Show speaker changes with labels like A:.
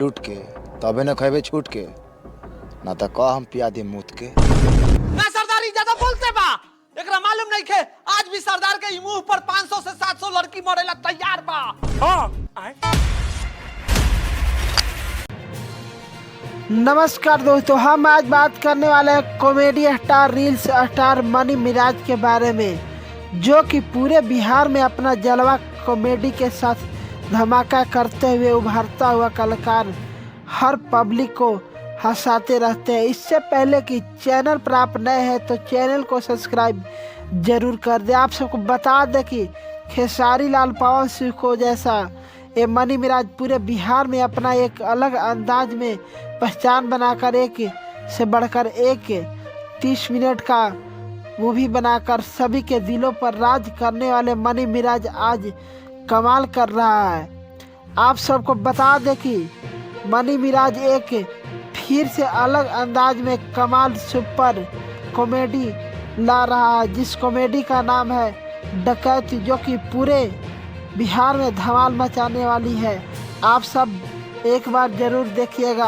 A: लूट के तबे न खेबे छूट के ना तो कह हम पिया दी मूत के।
B: ना सरदारी ज्यादा बोलते बा, एकरा मालूम नहीं खे आज भी सरदार के मुंह पर 500 से 700 लड़की मरेला तैयार बा।
C: नमस्कार दोस्तों, हम आज बात करने वाले हैं comedy star reels star Mani Meraj के बारे में, जो कि पूरे बिहार में अपना जलवा कॉमेडी के साथ धमाका करते हुए उभरता हुआ कलाकार हर पब्लिक को हंसाते रहते हैं। इससे पहले कि चैनल पर आप नए हैं तो चैनल को सब्सक्राइब जरूर कर दें। आप सबको बता दें कि खेसारी लाल पवन सिंह को जैसा ये मनी मिराज पूरे बिहार में अपना एक अलग अंदाज में पहचान बनाकर एक से बढ़कर एक 30 मिनट का मूवी बनाकर सभी के दिलों पर राज करने वाले मनी मिराज आज कमाल कर रहा है। आप सबको बता दें कि मनी मिराज एक फिर से अलग अंदाज में कमाल सुपर कॉमेडी ला रहा है, जिस कॉमेडी का नाम है डकैती, जो कि पूरे बिहार में धमाल मचाने वाली है। आप सब एक बार जरूर देखिएगा।